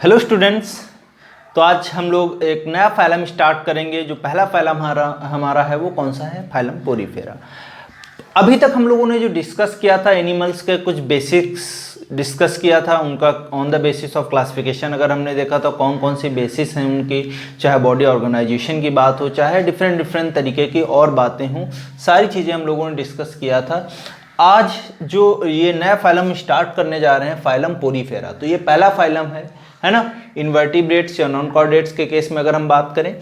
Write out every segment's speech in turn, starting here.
Hello students. तो आज हम लोग एक नया फाइलम स्टार्ट करेंगे। जो पहला फाइलम हमारा है वो कौन सा है? Phylum Porifera. अभी तक हम लोगों ने जो डिस्कस किया था एनिमल्स के कुछ बेसिक्स डिस्कस किया था, उनका on the basis of classification अगर हमने देखा तो कौन कौन सी बेसिस हैं उनकी, चाहे बॉडी ऑर्गेनाइजेशन की बात हो, चाहे डिफरेंट तरीके की और बातें हों, सारी चीज़ें हम लोगों ने डिस्कस किया था। आज जो ये नया फाइलम स्टार्ट करने जा रहे हैं फाइलम पोरीफेरा, तो ये पहला फाइलम है ना। इन्वर्टिब्रेट्स या नॉन कॉर्डेट्स के केस में अगर हम बात करें,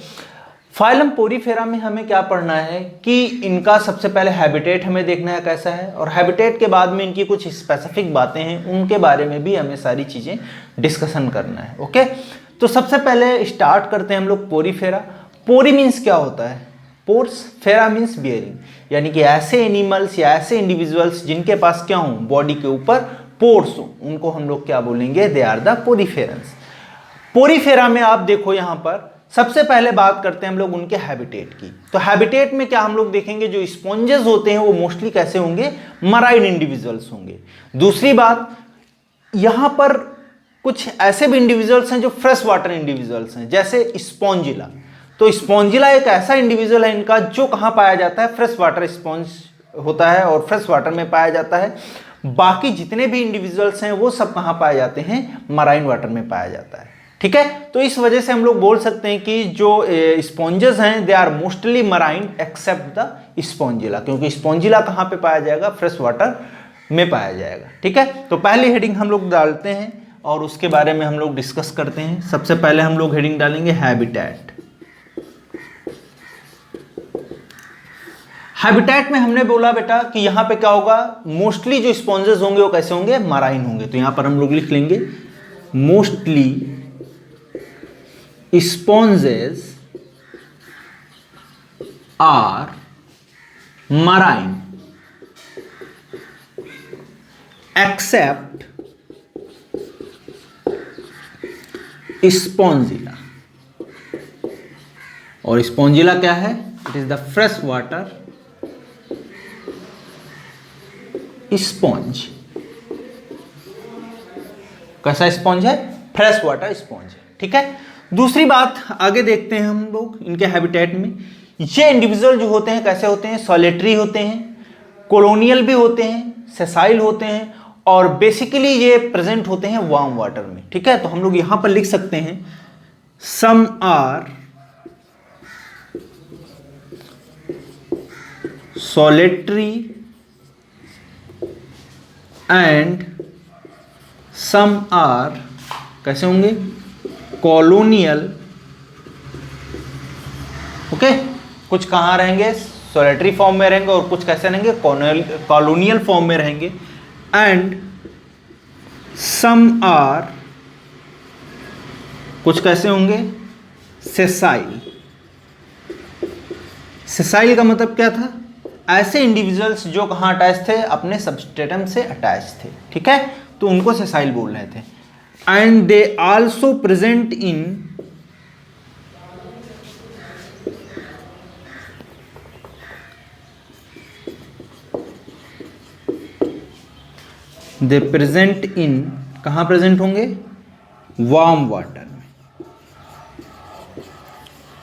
फाइलम पोरीफेरा में हमें क्या पढ़ना है कि इनका सबसे पहले हैबिटेट हमें देखना है कैसा है, और हैबिटेट के बाद में इनकी कुछ स्पेसिफिक बातें हैं उनके बारे में भी हमें सारी चीज़ें डिस्कशन करना है। ओके, तो सबसे पहले स्टार्ट करते हैं हम लोग पोरीफेरा। पोरी मीन्स क्या होता है? पोर्स, फेरा मीन्स बियरिंग, यानी कि ऐसे एनिमल्स या ऐसे इंडिविजुअल्स जिनके पास क्या हो, बॉडी के ऊपर पोर्स हो, उनको हम लोग क्या बोलेंगे? They are the poriferans. Porifera में आप देखो यहाँ पर सबसे पहले बात करते हैं हम लोग उनके हैबिटेट की। तो हैबिटेट में क्या हम लोग देखेंगे, जो स्पॉन्जेस होते हैं वो मोस्टली कैसे होंगे? मराइन इंडिविजुअल्स होंगे। दूसरी बात, यहाँ पर कुछ ऐसे भी इंडिविजुअल्स हैं जो फ्रेश वाटर इंडिविजुअल्स हैं, जैसे स्पॉन्जिला। तो स्पॉन्जिला एक ऐसा इंडिविजुअल है इनका जो कहाँ पाया जाता है? फ्रेश वाटर स्पॉन्ज होता है और फ्रेश वाटर में पाया जाता है। बाकी जितने भी इंडिविजुअल्स हैं वो सब कहाँ पाए जाते हैं? मराइन वाटर में पाया जाता है। ठीक है, तो इस वजह से हम लोग बोल सकते हैं कि जो स्पॉन्जेस हैं they are mostly marine except the Spongilla, क्योंकि स्पॉन्जिला कहाँ पे पाया जाएगा? फ्रेश वाटर में पाया जाएगा। ठीक है, तो पहली हेडिंग हम लोग डालते हैं और उसके बारे में हम लोग डिस्कस करते हैं। सबसे पहले हम लोग हेडिंग डालेंगे हैबिटेट। हैबिटेट में हमने बोला बेटा कि यहाँ पे क्या होगा, मोस्टली जो स्पॉन्जेस होंगे वो कैसे होंगे? मराइन होंगे। तो यहाँ पर हम लोग लिख लेंगे mostly sponges are marine except spongilla। और स्पॉन्जिला क्या है? It is the fresh water sponge. कैसा स्पॉन्ज है? फ्रेश वाटर स्पॉन्ज है। ठीक है, दूसरी बात आगे देखते हैं हम लोग इनके हैबिटेट में। ये इंडिविजुअल जो होते हैं कैसे होते हैं? सॉलिटरी होते हैं, कॉलोनियल भी होते हैं, सेसाइल होते हैं, और बेसिकली ये प्रेजेंट होते हैं वार्म वाटर में। ठीक है, तो हम लोग यहां पर लिख सकते हैं some are solitary and some are कैसे होंगे? कॉलोनियल। ओके, कुछ कहाँ रहेंगे? सॉलिटरी फॉर्म में रहेंगे, और कुछ कैसे रहेंगे? कॉलोनियल फॉर्म में रहेंगे। एंड सम आर कुछ कैसे होंगे? सेसाइल। सेसाइल का मतलब क्या था? ऐसे इंडिविजुअल्स जो कहाँ अटैच थे? अपने सबस्ट्रेटम से अटैच थे। ठीक है, तो उनको सेसाइल बोल रहे थे। And they also present in कहाँ प्रेजेंट होंगे? वार्म वाटर में।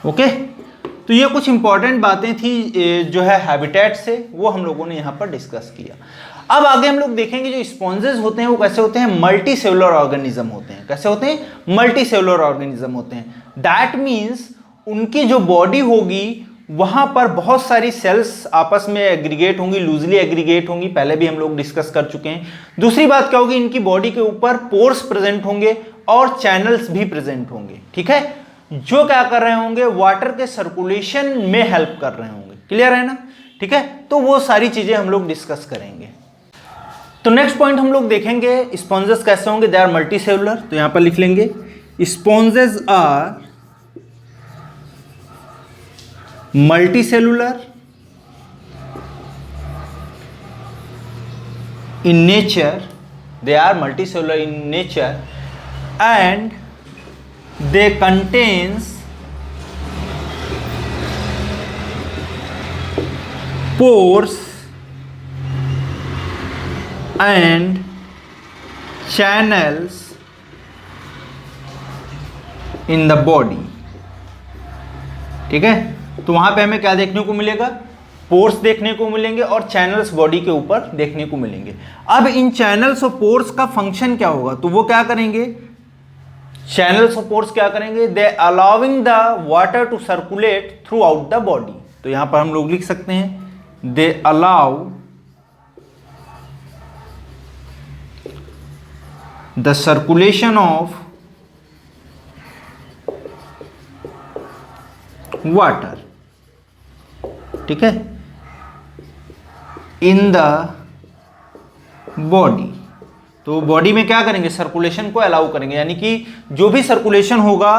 ओके, तो ये कुछ इंपॉर्टेंट बातें थी जो है हैबिटेट से, वो हम लोगों ने यहाँ पर डिस्कस किया। अब आगे हम लोग देखेंगे जो स्पॉन्जेस होते हैं वो कैसे होते हैं? मल्टी सेलुलर ऑर्गेनिज्म होते हैं। कैसे होते हैं? मल्टी सेलुलर ऑर्गेनिज्म होते हैं। दैट मीन्स उनकी जो बॉडी होगी वहां पर बहुत सारी सेल्स आपस में एग्रीगेट होंगी, लूजली एग्रीगेट होंगी, पहले भी हम लोग डिस्कस कर चुके हैं। दूसरी बात क्या होगी? इनकी बॉडी के ऊपर पोर्स प्रेजेंट होंगे और चैनल्स भी प्रेजेंट होंगे। ठीक है, जो क्या कर रहे होंगे? वाटर के सर्कुलेशन में हेल्प कर रहे होंगे। क्लियर है ना? ठीक है, तो वो सारी चीजें हम लोग डिस्कस करेंगे। तो नेक्स्ट पॉइंट हम लोग देखेंगे स्पॉन्जेस कैसे होंगे? They are multicellular. तो यहां पर लिख लेंगे sponges are multicellular in nature. They are multicellular in nature and they contains pores and channels in the body. ठीक है, तो वहां पे हमें क्या देखने को मिलेगा, पोर्स देखने को मिलेंगे और चैनल्स बॉडी के ऊपर देखने को मिलेंगे। अब इन चैनल्स और पोर्स का फंक्शन क्या होगा, तो वो क्या करेंगे, चैनल्स और पोर्स क्या करेंगे, they allowing the water to circulate throughout the body. तो यहां पर हम लोग लिख सकते हैं they allow the circulation of water, ठीक है, इन द बॉडी। तो बॉडी में क्या करेंगे, सर्कुलेशन को अलाउ करेंगे, यानी कि जो भी सर्कुलेशन होगा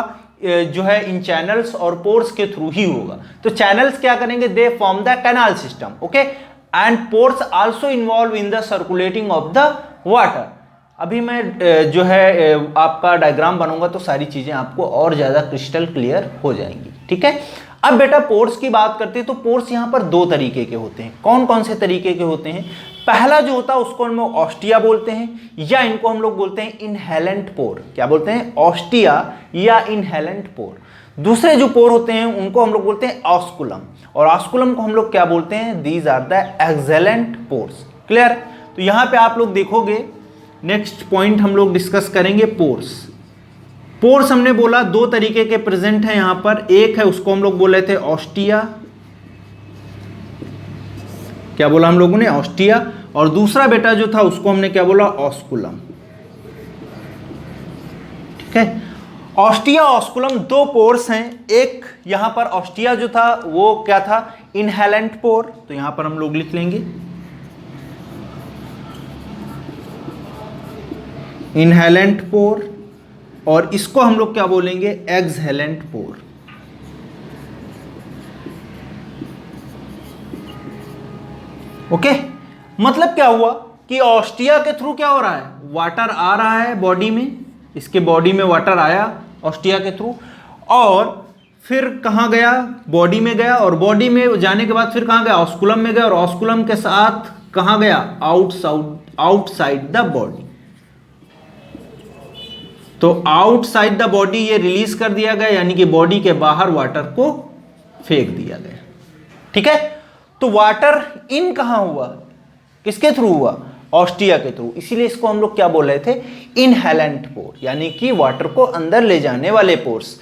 जो है इन चैनल्स और पोर्स के थ्रू ही होगा। तो चैनल्स क्या करेंगे, दे form the canal system, okay, and pores also involve in the circulating of the water. अभी मैं जो है आपका डायग्राम बनूंगा तो सारी चीजें आपको और ज्यादा क्रिस्टल क्लियर हो जाएंगी। ठीक है, अब बेटा पोर्स की बात करते हैं तो पोर्स यहां पर दो तरीके के होते हैं। कौन कौन से तरीके के होते हैं, पहला जो होता है उसको हम लोग ऑस्टिया बोलते हैं, या इनको हम लोग बोलते हैं इनहेलेंट पोर। क्या बोलते हैं, ऑस्टिया या इनहेलेंट पोर। दूसरे जो पोर होते हैं उनको हम लोग बोलते हैं ऑस्कुलम, और ऑस्कुलम को हम लोग क्या बोलते हैं, these are the excellent pores. Clear, तो यहां पे आप लोग देखोगे नेक्स्ट पॉइंट हम लोग डिस्कस करेंगे पोर्स। पोर्स हमने बोला दो तरीके के प्रेजेंट है यहां पर, एक है उसको हम लोग बोले थे ऑस्टिया, क्या बोला हम लोगों ने, ऑस्टिया, और दूसरा बेटा जो था उसको हमने क्या बोला, ऑस्कुलम। ठीक है, ऑस्टिया ऑस्कुलम दो पोर्स हैं। एक यहां पर ऑस्टिया जो था वो क्या था, इनहेलेंट पोर, तो यहां पर हम लोग लिख लेंगे इनहेलेंट पोर, और इसको हम लोग क्या बोलेंगे, एक्सहेलेंट पोर। ओके, मतलब क्या हुआ कि ऑस्टिया के थ्रू क्या हो रहा है, वाटर आ रहा है बॉडी में, इसके बॉडी में वाटर आया ऑस्टिया के थ्रू, और फिर कहाँ गया, बॉडी में गया, और बॉडी में जाने के बाद फिर कहाँ गया, ऑस्कुलम में गया, और ऑस्कुलम के साथ कहाँ गया, आउटसाइड द बॉडी। तो आउटसाइड द बॉडी ये रिलीज कर दिया गया, यानी कि बॉडी के बाहर वाटर को फेंक दिया गया। ठीक है, तो वाटर इन कहां हुआ, किसके थ्रू हुआ, ऑस्टिया के थ्रू, इसीलिए इसको हम लोग क्या बोल रहे थे, इनहेलेंट पोर, यानी कि वाटर को अंदर ले जाने वाले पोर्स।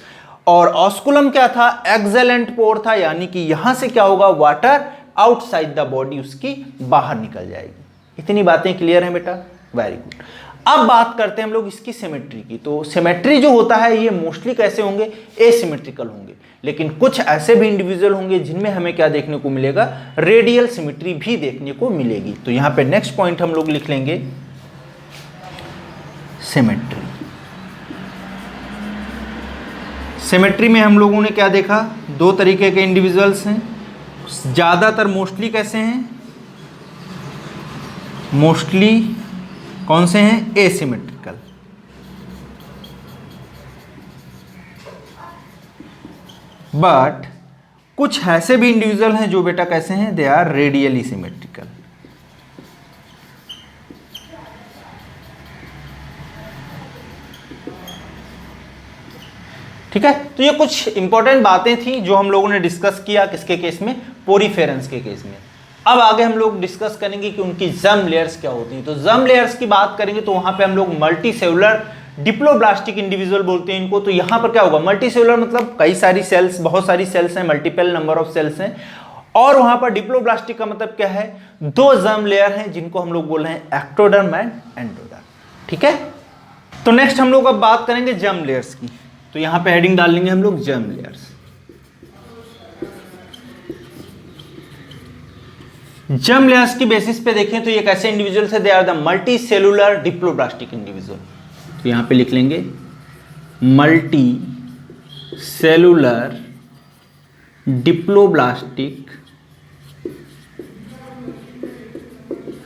और ऑस्कुलम क्या था, एक्सेलेंट पोर था, यानी कि यहां से क्या होगा, वाटर आउटसाइड द बॉडी उसकी बाहर निकल जाएगी। इतनी बातें क्लियर हैं बेटा, वेरी गुड। अब बात करते हैं हम लोग इसकी सिमेट्री की। तो सिमेट्री जो होता है ये मोस्टली कैसे होंगे, एसिमेट्रिकल होंगे, लेकिन कुछ ऐसे भी इंडिविजुअल होंगे जिनमें हमें क्या देखने को मिलेगा, रेडियल सिमेट्री भी देखने को मिलेगी। तो यहां पे नेक्स्ट पॉइंट हम लोग लिख लेंगे सिमेट्री। सिमेट्री में हम लोगों ने क्या देखा, दो तरीके के इंडिविजुअल्स हैं, ज्यादातर मोस्टली कैसे हैं, मोस्टली कौन से हैं, एसिमेट्रिकल। बट कुछ ऐसे भी इंडिविजुअल हैं जो बेटा कैसे हैं, दे आर रेडियली सिमेट्रिकल। ठीक है, तो ये कुछ इंपॉर्टेंट बातें थी जो हम लोगों ने डिस्कस किया किसके केस में, पोरीफेरेंस के केस में। अब आगे हम लोग डिस्कस करेंगे कि उनकी जर्म लेयर्स क्या होती हैं। तो जर्म लेयर्स की बात करेंगे तो वहां पे हम लोग मल्टी सेलुलर डिप्लोब्लास्टिक इंडिविजुअल बोलते हैं इनको। तो यहां पर क्या होगा, मल्टी सेलुलर मतलब कई सारी सेल्स, बहुत सारी सेल्स हैं, मल्टीपल नंबर ऑफ सेल्स हैं, और वहां पर डिप्लोब्लास्टिक का मतलब क्या है, दो जर्म लेयर हैं जिनको हम लोग बोल रहे हैं एक्टोडर्म एंड एंडोडर्म। ठीक है, तो नेक्स्ट हम लोग अब बात करेंगे जर्म लेयर्स की। तो यहां पे हेडिंग डाल लेंगे हम लोग जर्म लेयर्स। जर्म लेयर्स की बेसिस पे देखें तो ये कैसे इंडिविजुअल्स है, they are the multicellular diploblastic individual. तो यहां पे लिख लेंगे मल्टी सेलुलर डिप्लोब्लास्टिक,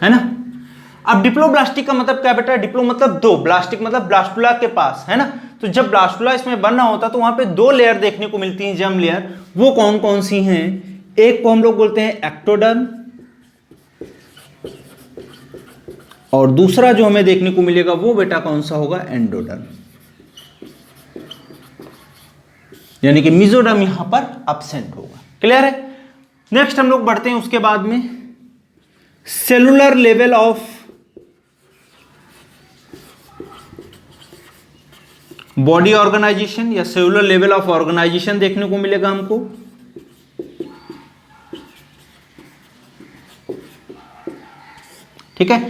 है ना। अब डिप्लोब्लास्टिक का मतलब क्या बेटा, डिप्लो मतलब दो, ब्लास्टिक मतलब ब्लास्टुला के पास, है ना। तो जब ब्लास्टुला इसमें बन रहा होता तो वहां पे दो लेयर देखने को मिलती हैं जर्म लेयर। वो कौन कौन सी हैं, एक को हम लोग बोलते हैं एक्टोडर्म, और दूसरा जो हमें देखने को मिलेगा वो बेटा कौन सा होगा, एंडोडर्म। यानी कि मेसोडर्म यहां पर अब्सेंट होगा। क्लियर है। नेक्स्ट हम लोग बढ़ते हैं उसके बाद में cellular level of body organisation या सेलुलर लेवल ऑफ ऑर्गेनाइजेशन देखने को मिलेगा हमको। ठीक है।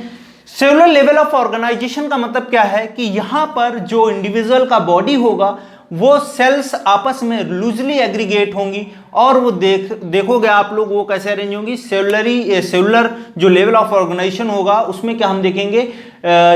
सेलुलर लेवल ऑफ ऑर्गेनाइजेशन का मतलब क्या है कि यहां पर जो इंडिविजुअल का बॉडी होगा वो सेल्स आपस में लूजली एग्रीगेट होंगी और वो देखोगे आप लोग वो कैसे अरेंज होंगी। सेलुलर जो लेवल ऑफ ऑर्गेनाइजेशन होगा उसमें क्या हम देखेंगे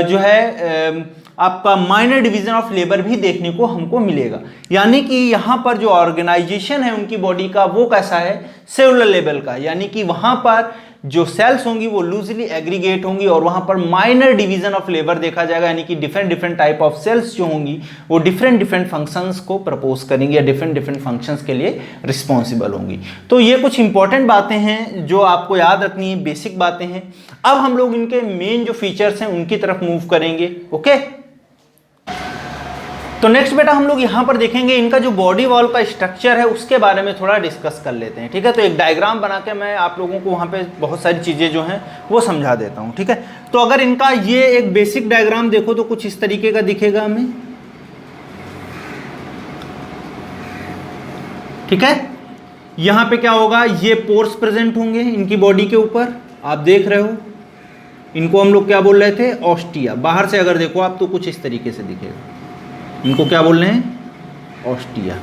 जो है आपका माइनर डिवीजन ऑफ लेबर भी देखने को हमको मिलेगा। यानी कि यहां पर जो ऑर्गेनाइजेशन है उनकी बॉडी का वो कैसा है, सेलुलर लेवल का, यानी कि वहां पर जो सेल्स होंगी वो लूजली एग्रीगेट होंगी और वहां पर माइनर डिवीजन ऑफ लेबर देखा जाएगा। यानी कि different different type of cells जो होंगी वो डिफरेंट डिफरेंट फंक्शंस को प्रपोज करेंगी या डिफरेंट डिफरेंट फंक्शंस के लिए रिस्पॉन्सिबल होंगी। तो ये कुछ इंपॉर्टेंट बातें हैं जो आपको याद रखनी है, बेसिक बातें हैं। अब हम लोग इनके मेन जो फीचर्स हैं उनकी तरफ मूव करेंगे। ओके, तो नेक्स्ट बेटा हम लोग यहां पर देखेंगे इनका जो बॉडी वॉल का स्ट्रक्चर है उसके बारे में थोड़ा डिस्कस कर लेते हैं। ठीक है, तो एक डायग्राम बना के मैं आप लोगों को वहां पे बहुत सारी चीजें जो हैं वो समझा देता हूं। ठीक है, तो अगर इनका ये एक बेसिक डायग्राम देखो तो कुछ इस तरीके का दिखेगा हमें। ठीक है, यहां पे क्या होगा, ये पोर्स प्रेजेंट होंगे इनकी बॉडी के ऊपर, आप देख रहे हो। इनको हम लोग क्या बोल रहे थे, ऑस्टिया। बाहर से अगर देखो आप तो कुछ इस तरीके से दिखेगा। इनको क्या बोल रहे हैं, ऑस्टिया।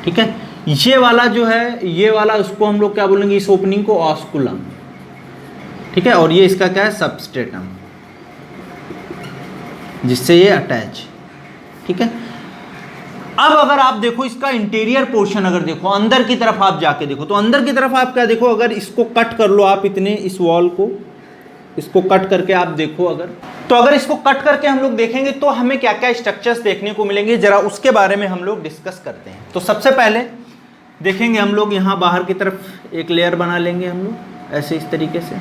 ठीक है, ये वाला जो है, ये वाला उसको हम लोग क्या बोलेंगे, इस ओपनिंग को ऑस्कुलम। ठीक है, और ये इसका क्या है, सबस्ट्रेटम, जिससे ये अटैच। ठीक है, अब अगर आप देखो इसका इंटीरियर पोर्शन, अगर देखो अंदर की तरफ आप जाके देखो तो अंदर की तरफ आप क्या देखो, अगर इसको कट कर लो आप, इतने इस वॉल को, इसको कट करके आप देखो अगर इसको कट करके हम लोग देखेंगे तो हमें क्या क्या स्ट्रक्चर्स देखने को मिलेंगे, जरा उसके बारे में हम लोग डिस्कस करते हैं। तो सबसे पहले देखेंगे हम लोग यहां बाहर की तरफ एक लेयर बना लेंगे हम लोग ऐसे, इस तरीके से।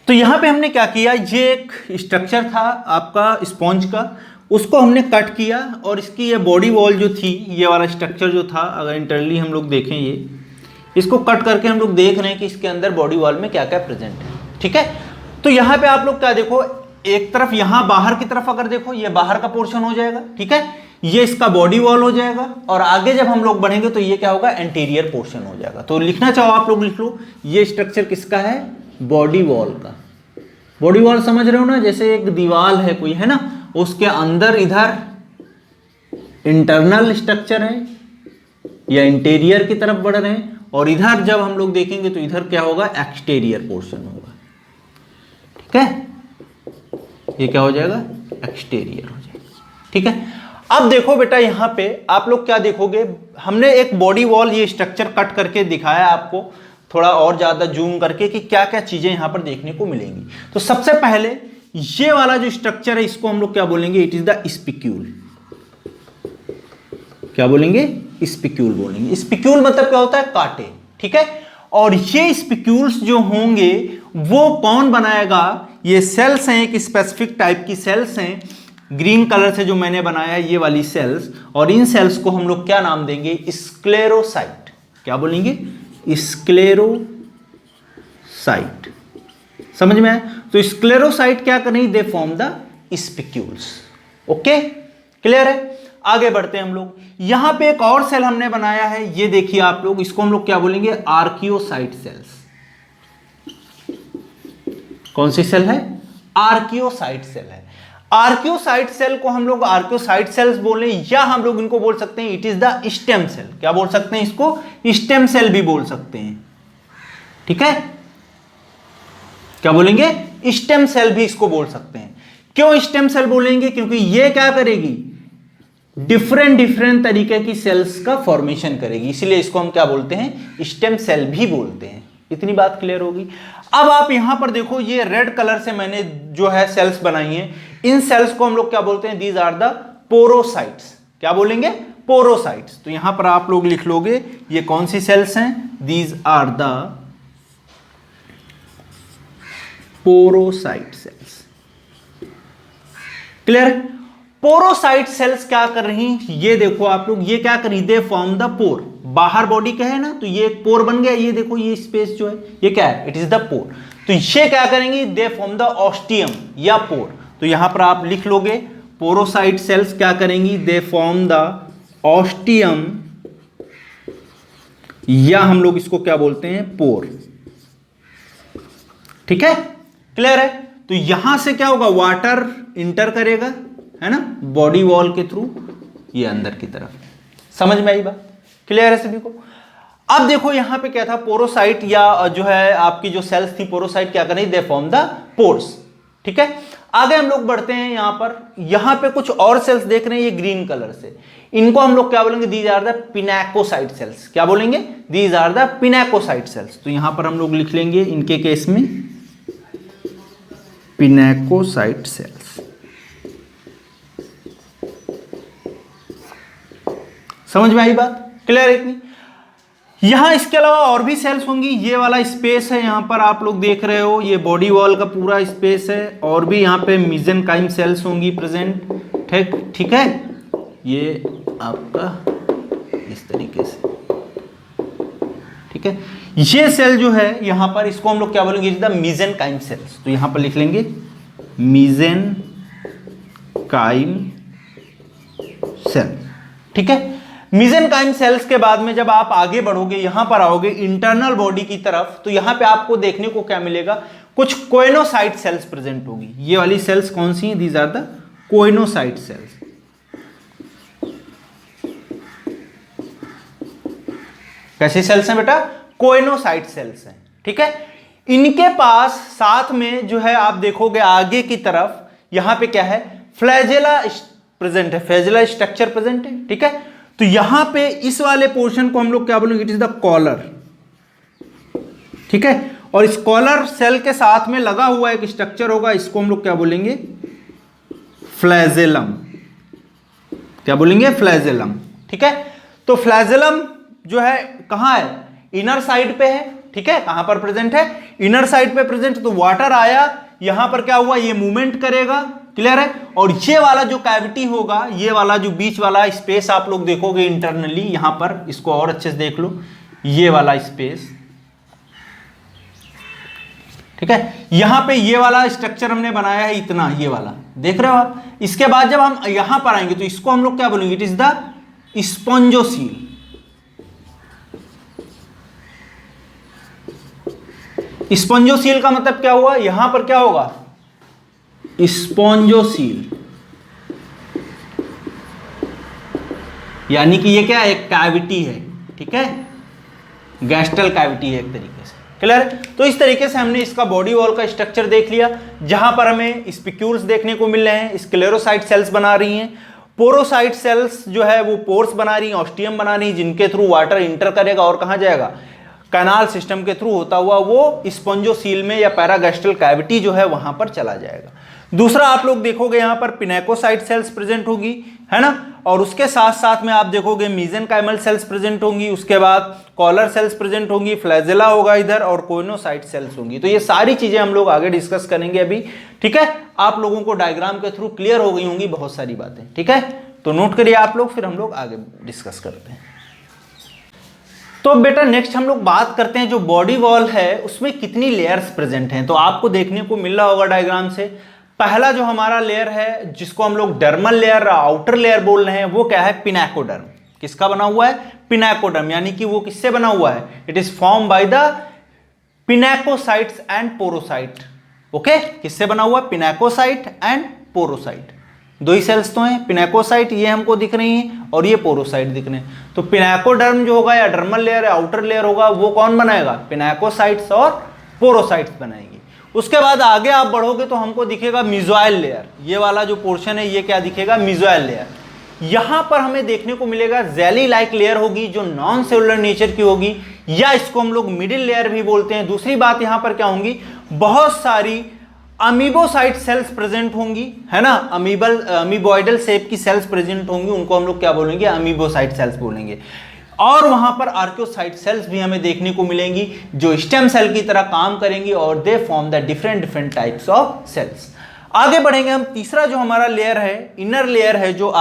तो यहां पे हमने क्या किया, ये एक स्ट्रक्चर था आपका स्पॉन्ज का, उसको हमने कट किया और इसकी ये बॉडी वॉल जो थी, ये वाला स्ट्रक्चर जो था, अगर इंटरनली हम लोग देखें, ये इसको कट करके हम लोग देख रहे हैं कि इसके अंदर बॉडी वॉल में क्या क्या प्रेजेंट है। ठीक है, तो यहां पे आप लोग क्या देखो, एक तरफ यहां बाहर की तरफ अगर देखो, ये बाहर का पोर्शन हो जाएगा। ठीक है, ये इसका बॉडी वॉल हो जाएगा और आगे जब हम लोग बढ़ेंगे तो ये क्या होगा, एंटीरियर पोर्शन हो जाएगा। तो लिखना चाहो आप लोग लिख लो, ये स्ट्रक्चर किसका है, बॉडी वॉल का। बॉडी वॉल समझ रहे हो ना, जैसे एक दीवार है कोई, है ना, उसके अंदर इधर इंटरनल स्ट्रक्चर है या इंटीरियर की तरफ बढ़ रहे हैं, और इधर जब हम लोग देखेंगे तो इधर क्या होगा, एक्सटीरियर पोर्शन होगा। ठीक है, ये क्या हो जाएगा, एक्सटीरियर हो जाएगा। ठीक है, अब देखो बेटा यहां पे आप लोग क्या देखोगे, हमने एक बॉडी वॉल ये स्ट्रक्चर कट करके दिखाया आपको थोड़ा और ज्यादा जूम करके कि क्या क्या चीजें यहां पर देखने को मिलेंगी। तो सबसे पहले ये वाला जो स्ट्रक्चर है इसको हम लोग क्या बोलेंगे, इट इज द स्पिक्यूल। क्या बोलेंगे, स्पिक्यूल बोलेंगे। स्पिक्यूल मतलब क्या होता है, कांटे। ठीक है, और ये स्पिक्यूल्स जो होंगे वो कौन बनाएगा, ये सेल्स हैं, एक स्पेसिफिक टाइप की सेल्स हैं, ग्रीन कलर से जो मैंने बनाया है ये वाली सेल्स, और इन सेल्स को हम लोग क्या नाम देंगे, स्क्लेरोसाइट। क्या बोलेंगे, स्क्लेरोसाइट। समझ में आया? तो स्क्लेरोसाइट क्या करेंगे, दे form the spicules. Okay, clear है। आगे बढ़ते हैं हम लोग, यहां पे एक और सेल हमने बनाया है, ये देखिए आप लोग, इसको हम लोग क्या बोलेंगे, आर्कियोसाइट सेल्स। कौन सी सेल है, आर्कियोसाइट सेल है। आर्कियोसाइट सेल को हम लोग आर्कियोसाइट सेल्स बोले, या हम लोग इनको बोल सकते हैं it is the stem cell. क्या बोल सकते हैं इसको, स्टेम सेल भी बोल सकते हैं। ठीक है, क्या बोलेंगे, स्टेम सेल भी इसको बोल सकते हैं। क्यों स्टेम सेल बोलेंगे, क्योंकि ये क्या करेगी, डिफरेंट डिफरेंट तरीके की सेल्स का फॉर्मेशन करेगी, इसलिए इसको हम क्या बोलते हैं, स्टेम सेल भी बोलते हैं। इतनी बात क्लियर होगी। अब आप यहां पर देखो, ये रेड कलर से मैंने जो है सेल्स बनाई हैं, इन सेल्स को हम लोग क्या बोलते हैं, दीज आर द पोरोसाइट्स। क्या बोलेंगे, पोरोसाइट्स। तो यहां पर आप लोग लिख लोगे ये कौन सी सेल्स हैं, these are the porocyte cells. Clear है। पोरोसाइट सेल्स क्या कर रही हैं, ये देखो आप लोग, ये क्या कर रही, दे फॉर्म द पोर, बाहर बॉडी का है ना, तो ये एक पोर बन गया, ये देखो ये स्पेस जो है ये क्या है, इट इज द पोर। तो ये क्या करेंगी, दे फॉर्म द ऑस्टियम या पोर। तो यहां पर आप लिख लोगे पोरोसाइट सेल्स क्या करेंगी, दे फॉर्म द ऑस्टियम, या हम लोग इसको क्या बोलते हैं, पोर। ठीक है, क्लियर है। तो यहां से क्या होगा, वाटर इंटर करेगा, है ना, बॉडी वॉल के थ्रू ये अंदर की तरफ। समझ में आई बात, क्लियर है सभी को। अब देखो यहां पे क्या था, पोरोसाइट या जो है आपकी जो सेल्स थी पोरोसाइट क्या कर रही, दे फॉर्म द पोर्स। ठीक है, आगे हम लोग बढ़ते हैं। यहां पे कुछ और सेल्स देख रहे हैं ये ग्रीन कलर से, इनको हम लोग क्या बोलेंगे, दीज आर द पिनैकोसाइट सेल्स। क्या बोलेंगे, दीज आर द पिनैकोसाइट सेल्स। तो यहां पर हम लोग लिख लेंगे इनके केस में पिनैकोसाइट सेल्स। समझ में आई बात, क्लियर है इतनी। यहां इसके अलावा और भी सेल्स होंगी, ये वाला स्पेस है यहां पर आप लोग देख रहे हो, ये बॉडी वॉल का पूरा स्पेस है, और भी यहां पे मेसेनकाइम सेल्स होंगी प्रेजेंट। ठीक है, ये आपका इस तरीके से। ठीक है, ये सेल जो है यहां पर, इसको हम लोग क्या बोलेंगे, द मेसेनकाइम सेल्स। तो यहां पर लिख लेंगे मेसेनकाइम सेल। ठीक है, मेसेनकाइम सेल्स के बाद में जब आप आगे बढ़ोगे, यहां पर आओगे इंटरनल बॉडी की तरफ, तो यहां पे आपको देखने को क्या मिलेगा, कुछ कोइनोसाइट सेल्स प्रेजेंट होगी। ये वाली सेल्स कौन सी हैं, these are the choanocyte cells. कैसी सेल्स हैं बेटा, कोइनोसाइट सेल्स हैं। ठीक है, इनके पास साथ में जो है आप देखोगे आगे की तरफ, यहां पे क्या है, फ्लैजेला प्रेजेंट है, फ्लैजेला स्ट्रक्चर प्रेजेंट है। ठीक है, तो यहां पे इस वाले पोर्शन को हम लोग क्या बोलेंगे, इट इज द कॉलर। ठीक है, और इस कॉलर सेल के साथ में लगा हुआ एक स्ट्रक्चर होगा, इसको हम लोग क्या बोलेंगे, फ्लैजेलम। क्या बोलेंगे, फ्लैजेलम। ठीक है, तो फ्लैजेलम जो है कहां है, इनर साइड पे है। ठीक है, कहां पर प्रेजेंट है, इनर साइड पे प्रेजेंट। तो वाटर आया, यहां पर क्या हुआ, ये मूवमेंट करेगा। क्लियर है, और ये वाला जो कैविटी होगा, ये वाला जो बीच वाला स्पेस आप लोग देखोगे इंटरनली, यहां पर इसको और अच्छे से देख लो, ये वाला स्पेस। ठीक है, यहां पे ये वाला स्ट्रक्चर हमने बनाया है इतना, ये वाला देख रहे हो आप। इसके बाद जब हम यहां पर आएंगे तो इसको हम लोग क्या बोलेंगे, it is the spongocoel. Spongocoel का मतलब क्या हुआ, यहां पर क्या होगा, स्पॉन्जोसील, यानी कि ये क्या है, एक कैविटी है। ठीक है, गैस्ट्रल कैविटी है एक तरीके से। क्लियर है, तो इस तरीके से हमने इसका बॉडी वॉल का स्ट्रक्चर देख लिया, जहां पर हमें स्पिक्यूल्स देखने को मिल रहे हैं, स्क्लेरोसाइट सेल्स बना रही हैं, पोरोसाइट सेल्स जो है वो पोर्स बना रही हैं, ऑस्टियम बना रही हैं, जिनके थ्रू वाटर इंटर करेगा और कहां जाएगा, कैनाल सिस्टम के थ्रू होता हुआ वो स्पॉन्जोसील में या पैरागैस्ट्रल कैविटी जो है वहां पर चला जाएगा। दूसरा आप लोग देखोगे यहां पर पिनैकोसाइट सेल्स प्रेजेंट होगी, है ना, और उसके साथ साथ में आप देखोगे मेसेनकाइमल सेल्स प्रेजेंट होंगी, उसके बाद कॉलर सेल्स प्रेजेंट होंगी, फ्लैजेला होगा इधर, और कोइनोसाइट सेल्स होंगी। तो ये सारी चीजें हम लोग आगे डिस्कस करेंगे अभी। ठीक है, आप लोगों को डायग्राम के थ्रू क्लियर हो गई होंगी बहुत सारी बातें। ठीक है, तो नोट करिए आप लोग, फिर हम लोग आगे डिस्कस करते हैं। तो बेटा नेक्स्ट हम लोग बात करते हैं, जो बॉडी वॉल है उसमें कितनी लेयर्स प्रेजेंट हैं। तो आपको देखने को मिल रहा होगा डायग्राम से, पहला जो हमारा लेयर है जिसको हम लोग डर्मल लेयर, आउटर लेयर बोल रहे हैं, वो क्या है, पिनैकोडर्म। किसका बना हुआ है, पिनैकोडर्म, यानी कि वो किससे बना हुआ है, it is form by the pinacocytes and porocyte. Okay, किससे बना हुआ, पिनैकोसाइट एंड पोरोसाइट। दो ही सेल्स तो हैं, पिनैकोसाइट ये हमको दिख रही हैं और ये पोरोसाइट दिख रहे हैं। तो पिनैकोडर्म जो होगा या डर्मल लेयर या आउटर लेयर होगा, वो कौन बनाएगा, पिनैकोसाइट्स और पोरोसाइट्स बनाएगी। उसके बाद आगे आप बढ़ोगे तो हमको दिखेगा मिज़ोइल लेयर, ये वाला जो पोर्शन है ये क्या दिखेगा, मिज़ोइल लेयर। यहां पर हमें देखने को मिलेगा जेली लाइक लेयर होगी जो नॉन सेलुलर नेचर की होगी, या इसको हम लोग मिडिल लेयर भी बोलते हैं। दूसरी बात यहां पर क्या होंगी, बहुत सारी अमीबोसाइट सेल्स प्रेजेंट होंगी, है ना, अमीबॉइडल शेप की सेल्स प्रेजेंट होंगी, उनको हम लोग क्या बोलेंगे, अमीबोसाइट सेल्स बोलेंगे। और वहां पर आर्कियोसाइट सेल्स भी हमें देखने को मिलेंगी जो स्टेम सेल की तरह काम करेंगी, और they form the different types of cells. आगे बढ़ेंगे हम, तीसरा जो हमारा लेयर है, इनर लेयर है, जो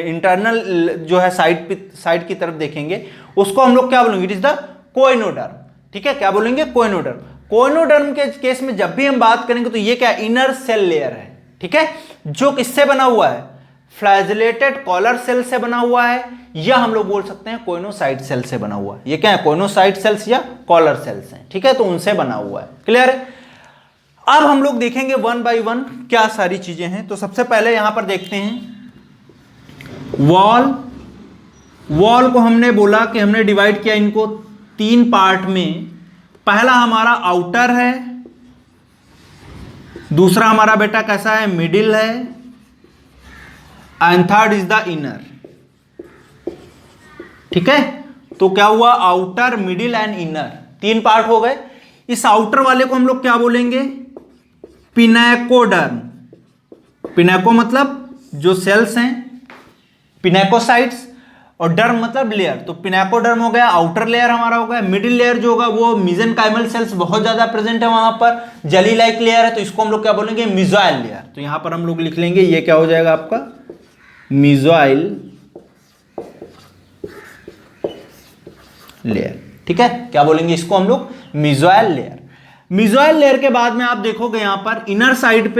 इंटरनल जो है साइड की तरफ देखेंगे, उसको हम लोग क्या बोलेंगे, इट इज द कोइनोडर्म। ठीक है, क्या बोलेंगे, कोइनोडर्म। कोइनोडर्म के केस में जब भी हम बात करेंगे तो ये क्या, इनर सेल लेयर है। ठीक है, जो किससे बना हुआ है, फ्लैजेलेटेड कॉलर सेल से बना हुआ है, या हम लोग बोल सकते हैं कोइनोसाइट सेल से बना हुआ है। ये क्या है, कोइनोसाइट सेल्स या कॉलर सेल्स हैं। ठीक है, तो उनसे बना हुआ है। क्लियर है। अब हम लोग देखेंगे वन बाय वन क्या सारी चीजें हैं। तो सबसे पहले यहां पर देखते हैं वॉल को हमने बोला कि हमने डिवाइड किया इनको 3 पार्ट में। पहला हमारा आउटर है, दूसरा हमारा बेटा कैसा है, मिडिल है, and third is the inner. ठीक है, तो क्या हुआ, outer, middle and inner, 3 part हो गए। इस आउटर वाले को हम लोग क्या बोलेंगे, पिनेकोडर्म। पिनेको मतलब जो सेल्स हैं, पिनेकोसाइट्स, और डर्म मतलब लेयर। तो पिनेकोडर्म हो गया, आउटर लेयर हमारा हो गया। मिडिल लेयर जो होगा वो मेसेनकाइमल सेल्स बहुत ज्यादा प्रेजेंट है वहां पर, जली लाइक लेयर है, तो इसको हम लोग क्या बोलेंगे, मेसोइल लेयर। तो यहां पर हम लोग लिख लेंगे, ये क्या हो जाएगा आपका, मेसोइल लेयर। ठीक है, क्या बोलेंगे इसको हम लोग, मेसोइल लेयर। मेसोइल लेयर के बाद में आप देखोगे यहां पर इनर साइड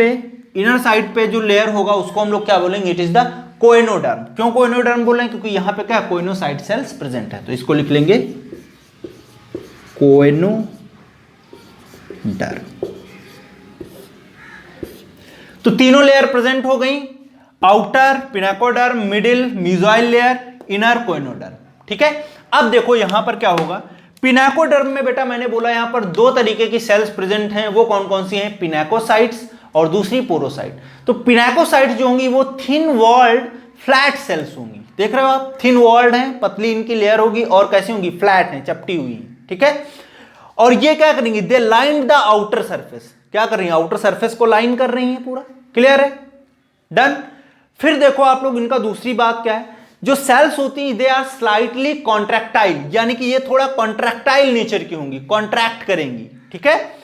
पे जो लेयर होगा उसको हम लोग क्या बोलेंगे, इट इज द कोइनोडर्म। क्यों कोइनोडर्म बोल रहे हैं, क्योंकि यहां पे क्या, कोइनोसाइट सेल्स प्रेजेंट है, तो इसको लिख लेंगे कोइनोडर्म। तो तीनों लेयर प्रेजेंट हो गई, outer pinacoderm, middle mesohyl layer, inner choanoderm. ठीक है, अब देखो यहां पर क्या होगा, पिनेकोडर्म में बेटा मैंने बोला यहां पर 2 तरीके की सेल्स प्रेजेंट हैं। वो कौन कौन सी हैं, पिनेकोसाइट्स और दूसरी पोरोसाइट। तो पिनेकोसाइट्स जो होंगी वो थिन वॉल्ड फ्लैट सेल्स होंगी। देख रहे हो आप, थिन वॉल्ड हैं, पतली इनकी लेयर होगी, और कैसी होंगी, फ्लैट है, चपटी हुई। ठीक है, और ये क्या करेंगी, दे लाइन द आउटर सरफेस। क्या कर रही है, आउटर सरफेस को लाइन कर रही है पूरा। क्लियर है, डन। फिर देखो आप लोग, इनका दूसरी बात क्या है, जो सेल्स होती हैं दे आर स्लाइटली कॉन्ट्रैक्टाइल, यानी कि ये थोड़ा कॉन्ट्रैक्टाइल नेचर की होंगी, कॉन्ट्रैक्ट करेंगी। ठीक है,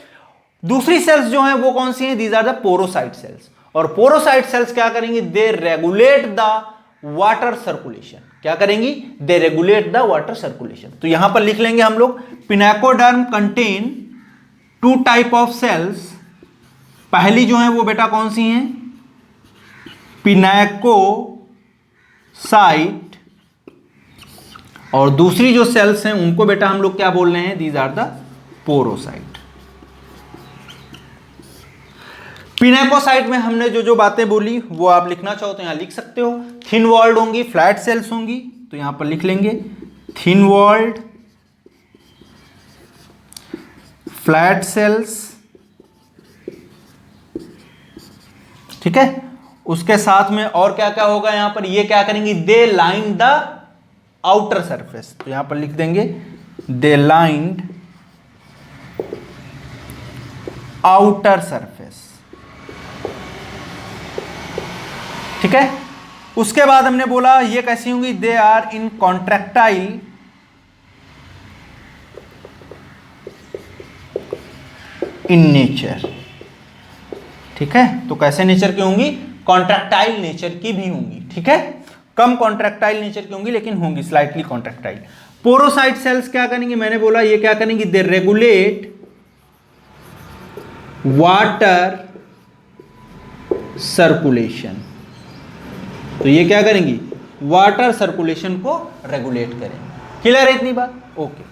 दूसरी सेल्स जो हैं वो कौन सी हैं, these are the porocyte cells. और पोरोसाइट सेल्स क्या करेंगी, they regulate the water circulation. क्या करेंगी, they regulate the water circulation. तो यहां पर लिख लेंगे हम लोग, pinacoderm contain 2 type of cells. पहली जो है वो बेटा कौन सी हैं, पिनेकोसाइट, और दूसरी जो सेल्स हैं उनको बेटा हम लोग क्या बोल रहे हैं, दीज आर द पोरोसाइट। पिनेकोसाइट में हमने जो बातें बोली वो आप लिखना चाहो तो यहां लिख सकते हो। थिन वॉल्ड होंगी, फ्लैट सेल्स होंगी, तो यहां पर लिख लेंगे थिन वॉल्ड फ्लैट सेल्स। ठीक है, उसके साथ में और क्या क्या होगा यहां पर, ये क्या करेंगी, दे लाइन द आउटर सरफेस। तो यहां पर लिख देंगे दे लाइंड आउटर सरफेस। ठीक है, उसके बाद हमने बोला ये कैसी होंगी, they are in contractile in nature. ठीक है, तो कैसे नेचर की होंगी, कॉन्ट्रैक्टाइल नेचर की भी होंगी। ठीक है, कम कॉन्ट्रैक्टाइल नेचर की होंगी लेकिन होंगी स्लाइटली कॉन्ट्रैक्टाइल। पोरोसाइट सेल्स क्या करेंगी, मैंने बोला ये क्या करेंगी, दे रेगुलेट वाटर सर्कुलेशन। तो ये क्या करेंगी, वाटर सर्कुलेशन को रेगुलेट करेंगे। क्लियर है इतनी बात, ओके।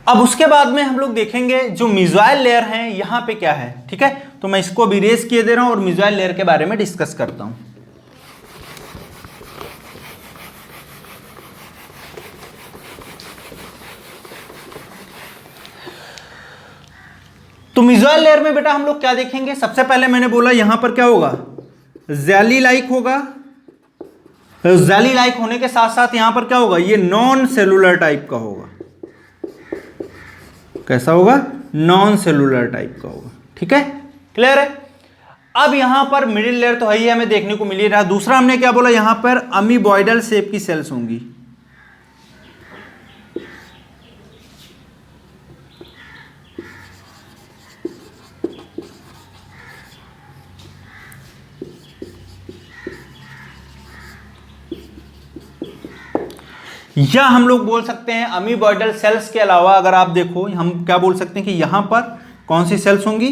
अब उसके बाद में हम लोग देखेंगे जो मेसोइल लेयर है यहां पे क्या है। ठीक है, तो मैं इसको भी इरेज किए दे रहा हूं और मेसोइल लेयर के बारे में डिस्कस करता हूं। तो मेसोइल लेयर में बेटा हम लोग क्या देखेंगे, सबसे पहले मैंने बोला यहां पर क्या होगा, जेली लाइक होगा। जेली लाइक होने के साथ साथ यहां पर क्या होगा, ये नॉन सेलुलर टाइप का होगा। कैसा होगा, नॉन सेलुलर टाइप का होगा। ठीक है, क्लियर है। अब यहां पर मिडिल लेयर तो है ही हमें देखने को मिल ही रहा। दूसरा हमने क्या बोला, यहां पर अमीबॉइडल शेप की सेल्स होंगी। या हम लोग बोल सकते हैं अमीबॉइडल सेल्स के अलावा अगर आप देखो, हम क्या बोल सकते हैं कि यहां पर कौन सी सेल्स होंगी,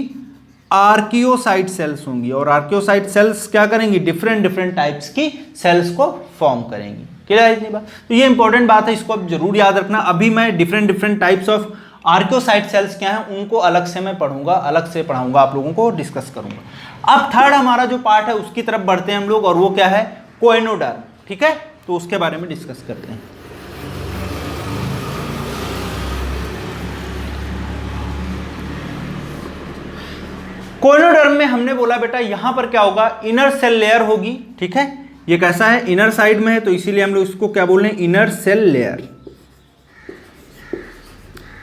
आर्कियोसाइट सेल्स होंगी। और आर्कियोसाइट सेल्स क्या करेंगी, डिफरेंट डिफरेंट टाइप्स की सेल्स को फॉर्म करेंगी। क्लियर है इतनी बात? तो ये इंपॉर्टेंट बात है, इसको आप जरूर याद रखना। अभी मैं different different types of archaeocyte cells क्या है उनको अलग से मैं पढ़ूंगा, अलग से पढ़ाऊंगा, आप लोगों को डिस्कस करूंगा। अब थर्ड हमारा जो पार्ट है उसकी तरफ बढ़ते हैं हम लोग, और वो क्या है, कोइनोडर्म। ठीक है, तो उसके बारे में डिस्कस करते हैं। कोइनोडर्म में हमने बोला बेटा यहां पर क्या होगा, इनर सेल लेयर होगी। ठीक है, ये कैसा है, इनर साइड में है, तो इसीलिए हम लोग इसको क्या बोल रहे हैं, इनर सेल लेयर।